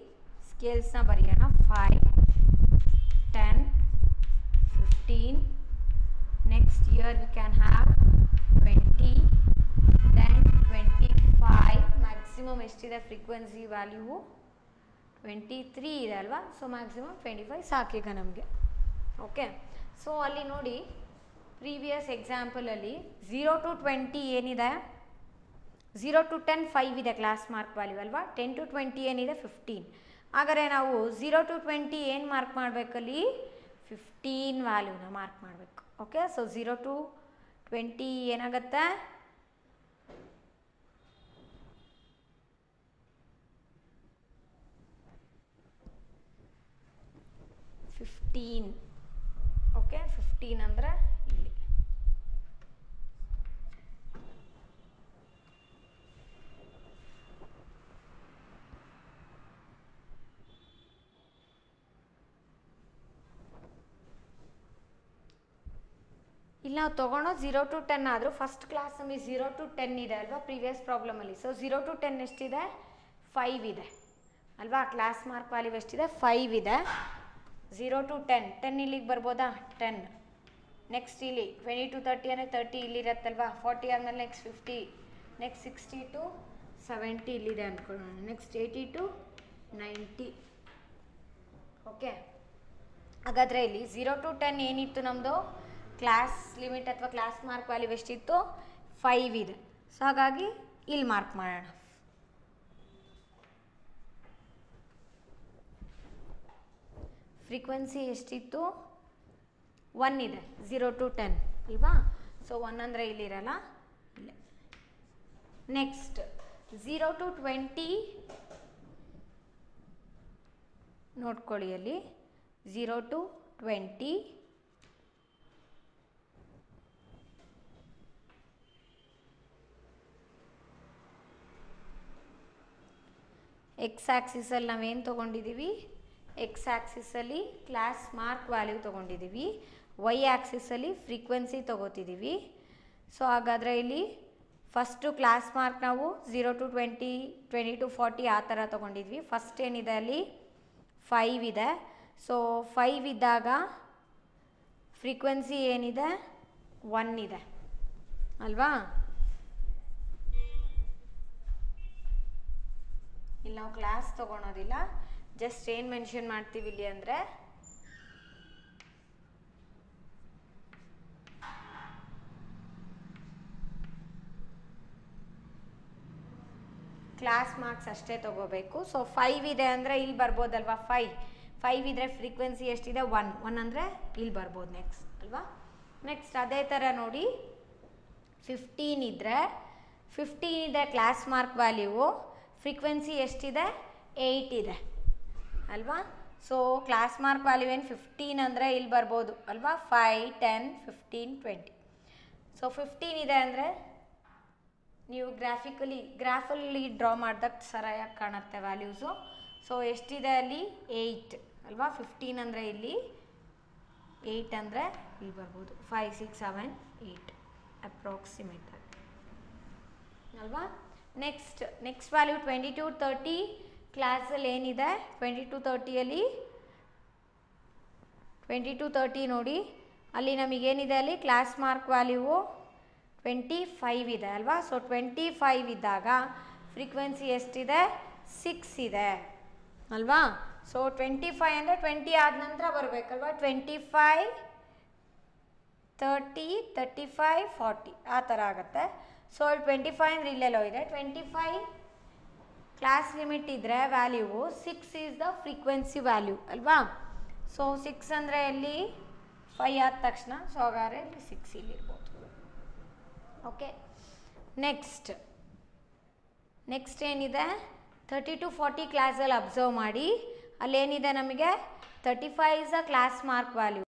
ಸ್ಕೇಲ್ಸ್ನ ಬರೆಯೋಣ. 5, 10, 15, next year we can have 20, then 25, maximum ಎಷ್ಟಿದೆ ಫ್ರೀಕ್ವೆನ್ಸಿ ವ್ಯಾಲ್ಯೂ 23 ಇದೆ ಅಲ್ವಾ? ಸೊ ಮ್ಯಾಕ್ಸಿಮಮ್ 25 ಸಾಕೀಗ ನಮಗೆ. ಓಕೆ, ಸೊ ಅಲ್ಲಿ ನೋಡಿ ಪ್ರೀವಿಯಸ್ ಎಕ್ಸಾಂಪಲಲ್ಲಿ 0 to 20 ಏನಿದೆ? 0 to 10 5 ಇದೆ ಕ್ಲಾಸ್ ಮಾರ್ಕ್ ವ್ಯಾಲ್ಯೂ ಅಲ್ವಾ? 10 to 20 ಏನಿದೆ? 15. ಹಾಗಾದರೆ ನಾವು 0 to 20 ಏನು ಮಾರ್ಕ್ ಮಾಡಬೇಕಲ್ಲಿ? 15 ವ್ಯಾಲ್ಯೂನ ಮಾರ್ಕ್ ಮಾಡಬೇಕು. ಓಕೆ, ಸೊ 0 to 20 ಏನಾಗುತ್ತೆ? 15. ಓಕೆ, 15 ಅಂದರೆ ಇಲ್ಲಿ ಇಲ್ಲಿ ನಾವು ತೊಗೊಳೋ 0 to 10 ಆದರೂ ಫಸ್ಟ್ ಕ್ಲಾಸ್ ನಮಗೆ 0 to 10 ಇದೆ ಅಲ್ವಾ ಪ್ರೀವಿಯಸ್ ಪ್ರಾಬ್ಲಮಲ್ಲಿ? ಸೊ 0 to 10 ಎಷ್ಟಿದೆ? 5 ಇದೆ ಅಲ್ವಾ? ಕ್ಲಾಸ್ ಮಾರ್ಕ್ ವ್ಯಾಲ್ಯೂ ಎಷ್ಟಿದೆ? 5 ಇದೆ. 0 to 10, 10 ಇಲ್ಲಿಗೆ ಬರ್ಬೋದಾ? 10. ನೆಕ್ಸ್ಟ್ ಇಲ್ಲಿ 20 to 30 ಅಂದರೆ 30 ಇಲ್ಲಿರತ್ತಲ್ವಾ? 40 ಆದಮೇಲೆ ನೆಕ್ಸ್ಟ್ 50, ನೆಕ್ಸ್ಟ್ 60 to 70 ಇಲ್ಲಿದೆ ಅಂದ್ಕೊಳ್ಳೋಣ. Next 80 to 90. ಓಕೆ, ಹಾಗಾದರೆ ಇಲ್ಲಿ 0 to 10 ಏನಿತ್ತು ನಮ್ಮದು? ಕ್ಲಾಸ್ ಲಿಮಿಟ್ ಅಥವಾ ಕ್ಲಾಸ್ ಮಾರ್ಕ್ ವ್ಯಾಲ್ಯೂ ಎಷ್ಟಿತ್ತು? 5 ಇದೆ. ಸೊ ಹಾಗಾಗಿ ಇಲ್ಲಿ ಮಾರ್ಕ್ ಮಾಡೋಣ. ಫ್ರೀಕ್ವೆನ್ಸಿ ಎಷ್ಟಿತ್ತು? 1 ಇದೆ 0 to 10 ಅಲ್ವಾ? ಸೊ 1 ಅಂದರೆ ಇಲ್ಲಿರಲ್ಲ, ಇಲ್ಲ. ನೆಕ್ಸ್ಟ್ 0 to 20 ನೋಡ್ಕೊಳ್ಳಿ, ಅಲ್ಲಿ 0 to 20 ಎಕ್ಸ್ ಆ್ಯಕ್ಸಿಸಲ್ಲಿ ನಾವೇನು ತೊಗೊಂಡಿದ್ದೀವಿ? ಎಕ್ಸ್ ಆ್ಯಕ್ಸಿಸಲ್ಲಿ ಕ್ಲಾಸ್ ಮಾರ್ಕ್ ವ್ಯಾಲ್ಯೂ ತೊಗೊಂಡಿದ್ದೀವಿ, ವೈ ಆ್ಯಕ್ಸಿಸಲ್ಲಿ ಫ್ರೀಕ್ವೆನ್ಸಿ ತೊಗೋತಿದ್ದೀವಿ. ಸೊ ಹಾಗಾದರೆ ಇಲ್ಲಿ ಫಸ್ಟು ಕ್ಲಾಸ್ ಮಾರ್ಕ್ ನಾವು 0 to 20, 20 to 40 ಆ ಥರ ತೊಗೊಂಡಿದ್ವಿ. ಫಸ್ಟ್ ಏನಿದೆ ಅಲ್ಲಿ 5 ಇದೆ. ಸೊ 5 ಇದ್ದಾಗ ಫ್ರೀಕ್ವೆನ್ಸಿ ಏನಿದೆ? 1 ಇದೆ ಅಲ್ವಾ? ಇಲ್ಲಿ ನಾವು ಕ್ಲಾಸ್ ತೊಗೊಳೋದಿಲ್ಲ, ಜಸ್ಟ್ ಏನು ಮೆನ್ಷನ್ ಮಾಡ್ತೀವಿ ಇಲ್ಲಿ ಅಂದರೆ ಕ್ಲಾಸ್ ಮಾರ್ಕ್ಸ್ ಅಷ್ಟೇ ತೊಗೋಬೇಕು. ಸೊ 5 ಇದೆ ಅಂದರೆ ಇಲ್ಲಿ ಬರ್ಬೋದಲ್ವಾ, 5 ಇದ್ದರೆ ಫ್ರೀಕ್ವೆನ್ಸಿ ಎಷ್ಟಿದೆ 1 ಅಂದರೆ ಇಲ್ಲಿ ಬರ್ಬೋದು ನೆಕ್ಸ್ಟ್ ಅಲ್ವಾ. ನೆಕ್ಸ್ಟ್ ಅದೇ ಥರ ನೋಡಿ 15 ಇದ್ದರೆ 15 ಇದೆ ಕ್ಲಾಸ್ ಮಾರ್ಕ್ ವ್ಯಾಲ್ಯೂವು, ಫ್ರೀಕ್ವೆನ್ಸಿ ಎಷ್ಟಿದೆ 8 ಇದೆ ಅಲ್ವಾ. ಸೊ ಕ್ಲಾಸ್ ಮಾರ್ಕ್ ವ್ಯಾಲ್ಯೂ ಏನು 15 ಅಂದರೆ ಇಲ್ಲಿ ಬರ್ಬೋದು ಅಲ್ವಾ, 5 10 15 20. ಸೊ 15 ಇದೆ ಅಂದರೆ ನೀವು ಗ್ರಾಫಲ್ಲಿ ಡ್ರಾ ಮಾಡಿದಾಗ ಸರಿಯಾಗಿ ಕಾಣುತ್ತೆ ವ್ಯಾಲ್ಯೂಸು. ಸೊ ಎಷ್ಟಿದೆ ಅಲ್ಲಿ 8 ಅಲ್ವಾ, 15 ಅಂದರೆ ಇಲ್ಲಿ 8 ಅಂದರೆ ಇಲ್ಲಿ ಬರ್ಬೋದು 5 6 7 8 ಅಪ್ರಾಕ್ಸಿಮೇಟ್ ಅಲ್ವಾ. ನೆಕ್ಸ್ಟ್ ವ್ಯಾಲ್ಯೂ 22 30 ಕ್ಲಾಸಲ್ಲಿ ಏನಿದೆ 22 30ಯಲ್ಲಿ 22 30 ನೋಡಿ, ಅಲ್ಲಿ ನಮಗೇನಿದೆ ಅಲ್ಲಿ ಕ್ಲಾಸ್ ಮಾರ್ಕ್ ವ್ಯಾಲ್ಯೂವು 25 ಇದೆ ಅಲ್ವಾ. ಸೊ 25 ಇದ್ದಾಗ ಫ್ರೀಕ್ವೆನ್ಸಿ ಎಷ್ಟಿದೆ 6 ಇದೆ ಅಲ್ವಾ. ಸೊ 25 ಅಂದರೆ 20 ಆದ ನಂತರ ಬರಬೇಕಲ್ವಾ, 25 30 35 40 ಆ ಥರ ಆಗುತ್ತೆ. ಸೊ ಅಲ್ಲಿ 25 ಅಂದರೆ ಇಲ್ಲೆಲ್ಲೋ ಇದೆ, 25 ಕ್ಲಾಸ್ ಲಿಮಿಟ್ ಇದ್ದರೆ ವ್ಯಾಲ್ಯೂವು 6 ಈಸ್ ದ ಫ್ರೀಕ್ವೆನ್ಸಿ ವ್ಯಾಲ್ಯೂ ಅಲ್ವಾ. ಸೊ 6 ಅಂದರೆ ಇಲ್ಲಿ 5 ಆದ ತಕ್ಷಣ ಸೊ ಹಾಗಾದ್ರೆ ಇಲ್ಲಿ 6 ಇಲ್ಲಿರ್ಬೋದು. ಓಕೆ, ನೆಕ್ಸ್ಟ್ ಏನಿದೆ 30 to 40 ಕ್ಲಾಸಲ್ಲಿ ಅಬ್ಸರ್ವ್ ಮಾಡಿ, ಅಲ್ಲೇನಿದೆ ನಮಗೆ 35 is a class mark value